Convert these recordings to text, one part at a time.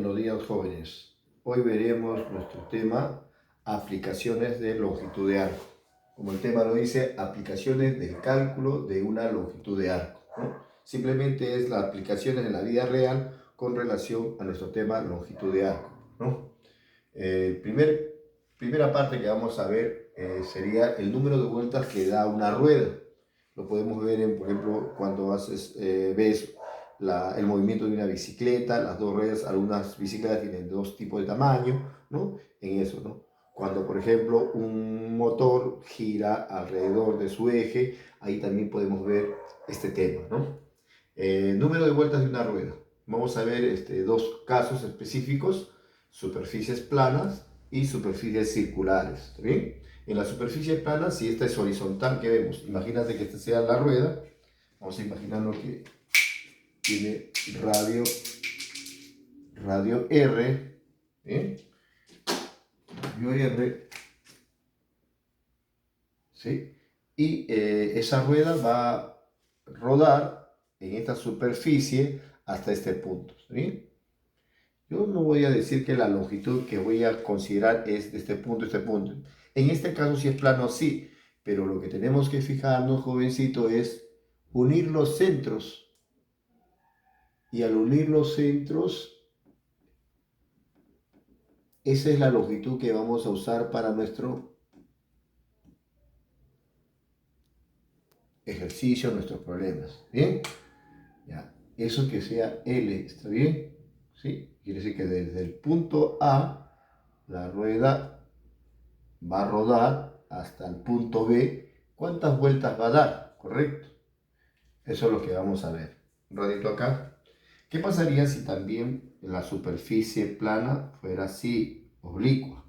Buenos días, jóvenes. Hoy veremos nuestro tema, aplicaciones de longitud de arco. Como el tema lo dice, aplicaciones del cálculo de una longitud de arco, ¿no? Simplemente es las aplicaciones en la vida real con relación a nuestro tema longitud de arco, ¿no? Primera parte que vamos a ver sería el número de vueltas que da una rueda. Lo podemos ver, por ejemplo, cuando ves el movimiento de una bicicleta, las dos ruedas. Algunas bicicletas tienen dos tipos de tamaño, ¿no? En eso, ¿no? Cuando, por ejemplo, un motor gira alrededor de su eje, ahí también podemos ver este tema, ¿no? Número de vueltas de una rueda. Vamos a ver dos casos específicos: superficies planas y superficies circulares. ¿Está bien? En la superficie plana, si esta es horizontal, ¿qué vemos? Imagínate que esta sea la rueda. Vamos a imaginarlo que tiene radio R. Radio R. ¿Sí? Y esa rueda va a rodar en esta superficie hasta este punto. ¿Sí? Yo no voy a decir que la longitud que voy a considerar es de este punto a este punto. En este caso, si es plano, sí. Pero lo que tenemos que fijarnos, jovencito, es unir los centros. Y al unir los centros, esa es la longitud que vamos a usar para nuestro ejercicio, nuestros problemas. ¿Bien? Ya. Eso que sea L, ¿está bien? ¿Sí? Quiere decir que desde el punto A, la rueda va a rodar hasta el punto B. ¿Cuántas vueltas va a dar? ¿Correcto? Eso es lo que vamos a ver. Un ratito acá. ¿Qué pasaría si también la superficie plana fuera así, oblicua?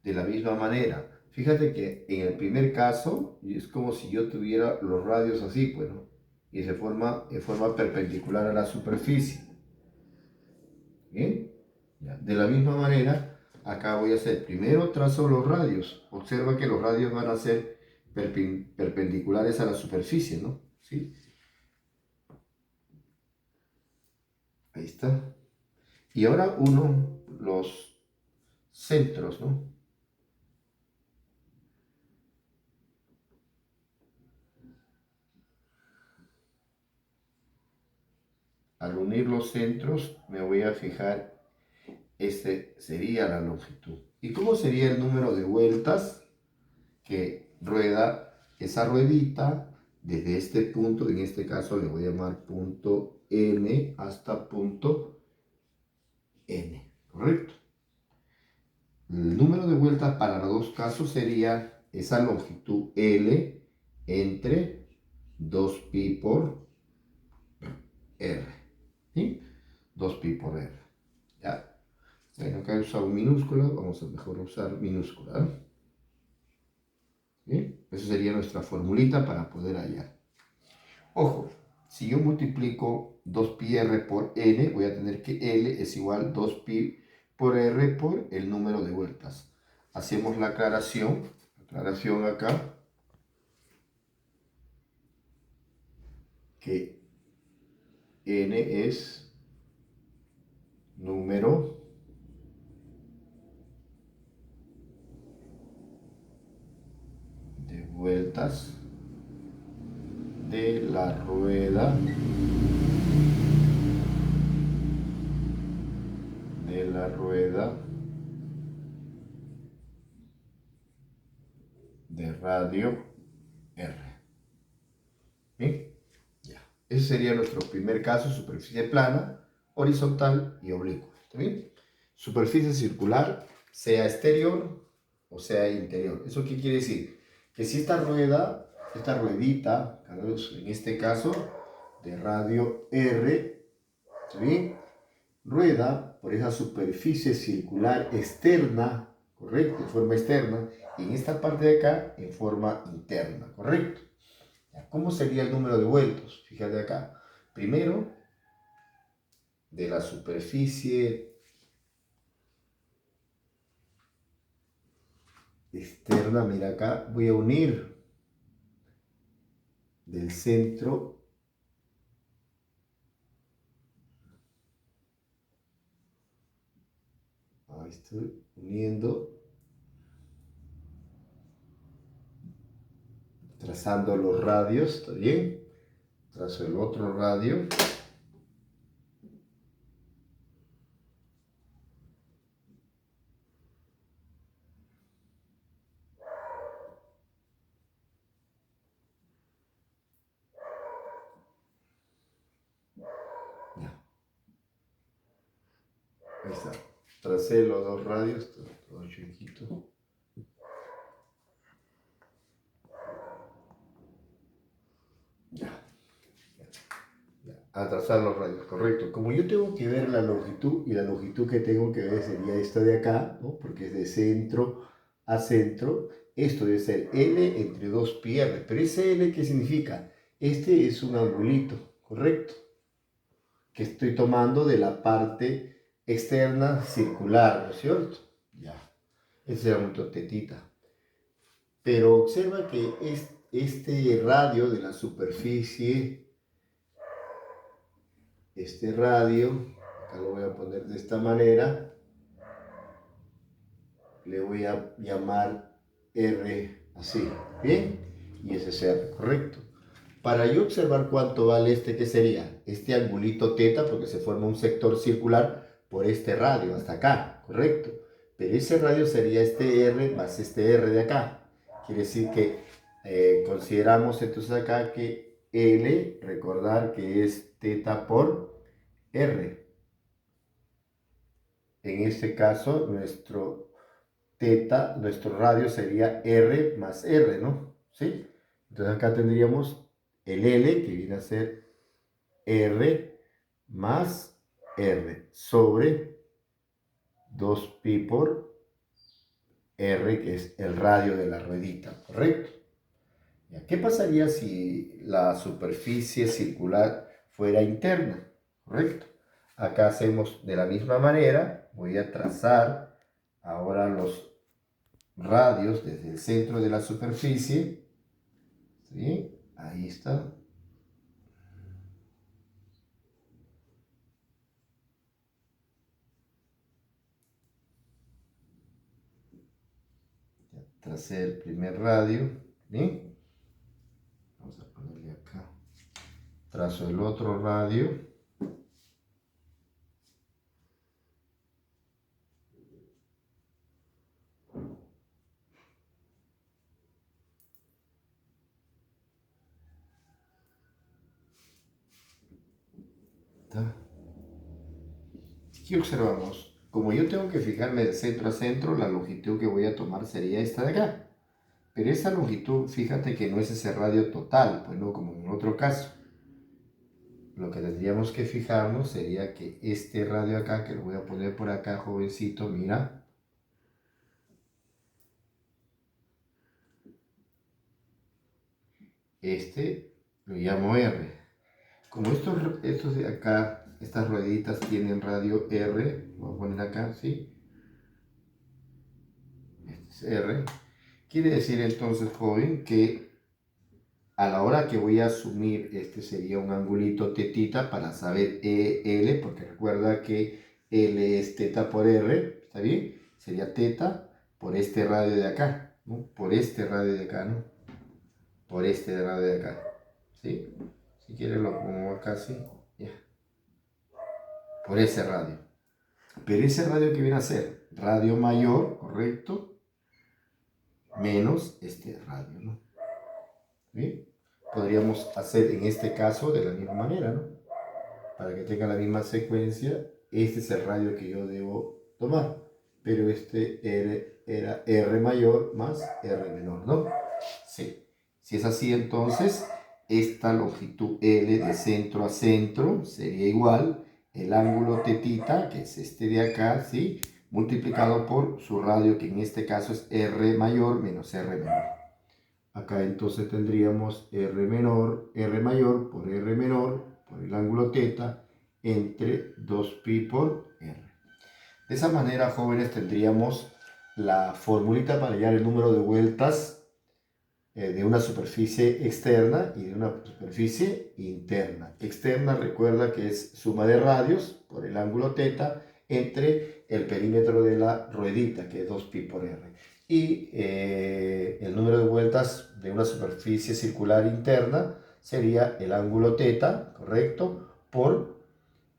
De la misma manera. Fíjate que en el primer caso es como si yo tuviera los radios así, pues, ¿no? Y se forma en forma perpendicular a la superficie. ¿Bien? Ya. De la misma manera, acá voy a hacer, primero trazo los radios. Observa que los radios van a ser perpendiculares a la superficie, ¿no? ¿Sí? Ahí está. Y ahora uno los centros, ¿no? Al unir los centros me voy a fijar, este sería la longitud. ¿Y cómo sería el número de vueltas que rueda esa ruedita desde este punto? En este caso le voy a llamar punto M hasta punto N, ¿correcto? El número de vueltas para los dos casos sería esa longitud L entre 2pi por R. ¿Sí? 2pi por R. ¿Ya? Bueno, acá he usado minúscula, vamos a mejor usar minúscula. ¿Sí? Esa sería nuestra formulita para poder hallar. Ojo, si yo multiplico 2πr por n, voy a tener que L es igual a 2pi por r por el número de vueltas. Hacemos la aclaración acá, que n es número de vueltas de la rueda de radio R. ¿Bien? Ya. Ese sería nuestro primer caso: superficie plana, horizontal y oblicua. ¿Está bien? Superficie circular, sea exterior o sea interior. ¿Eso qué quiere decir? Que si esta ruedita, en este caso de radio R, ¿está bien?, rueda por esa superficie circular externa, ¿correcto? En forma externa, y en esta parte de acá en forma interna, ¿correcto? ¿Cómo sería el número de vueltas? Fíjate acá. Primero, de la superficie externa, mira acá, voy a unir del centro estoy uniendo, trazando los radios, ¿está bien? Trazo el otro radio. Ya. Ahí está. Tracé los dos radios, todo chiquito. A trazar los radios, correcto. Como yo tengo que ver la longitud, y la longitud que tengo que ver sería esta de acá, ¿no? Porque es de centro a centro, esto debe ser L entre 2πr. Pero ese L, ¿qué significa? Este es un angulito, correcto, que estoy tomando de la parte externa circular, ¿no es cierto? Ya, ese es el ángulo tetita. Pero observa que este radio de la superficie, este radio, acá lo voy a poner de esta manera, le voy a llamar R así, ¿bien? Y ese es R, correcto. Para yo observar cuánto vale este, ¿qué sería? Este angulito teta, porque se forma un sector circular por este radio hasta acá, correcto. Pero ese radio sería este R más este R de acá. Quiere decir que consideramos entonces acá que L, recordar que es teta por R. En este caso, nuestro teta, nuestro radio sería R más R, ¿no? ¿Sí? Entonces acá tendríamos el L, que viene a ser R más R sobre 2pi por R, que es el radio de la ruedita, ¿correcto? ¿Qué pasaría si la superficie circular fuera interna? ¿Correcto? Acá hacemos de la misma manera, voy a trazar ahora los radios desde el centro de la superficie, ¿sí? Ahí está. Ya tracé el primer radio, ¿sí? Vamos a ponerle acá. Trazo el otro radio. ¿Qué observamos? Como yo tengo que fijarme de centro a centro, la longitud que voy a tomar sería esta de acá. Pero esa longitud, fíjate que no es ese radio total, pues no como en otro caso. Lo que tendríamos que fijarnos sería que este radio acá, que lo voy a poner por acá, jovencito, mira. Este lo llamo R. Como estos de acá, estas rueditas tienen radio R, voy a poner acá, ¿sí? Este es R. Quiere decir entonces, joven, que a la hora que voy a asumir, este sería un angulito tetita para saber L, porque recuerda que L es teta por R, ¿está bien? Sería teta por este radio de acá, ¿no? Por este radio de acá, ¿no? Por este radio de acá, ¿sí? Si quieres lo pongo acá, ¿sí? Ya. Por ese radio. Pero ese radio que viene a ser radio mayor, ¿correcto? Menos este radio, ¿no? ¿Bien? Podríamos hacer en este caso de la misma manera, ¿no? Para que tenga la misma secuencia, este es el radio que yo debo tomar, pero este era R mayor más R menor, ¿no? Sí. Si es así, entonces, esta longitud L de centro a centro sería igual el ángulo tetita, que es este de acá, ¿sí? Multiplicado por su radio, que en este caso es R mayor menos R menor. Acá entonces tendríamos R mayor por R menor por el ángulo teta entre 2pi por R. De esa manera, jóvenes, tendríamos la formulita para hallar el número de vueltas de una superficie externa y de una superficie interna. Externa, recuerda que es suma de radios por el ángulo teta entre el perímetro de la ruedita, que es 2pi por r. Y el número de vueltas de una superficie circular interna sería el ángulo θ, ¿correcto? Por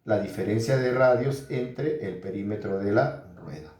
la diferencia de radios entre el perímetro de la rueda.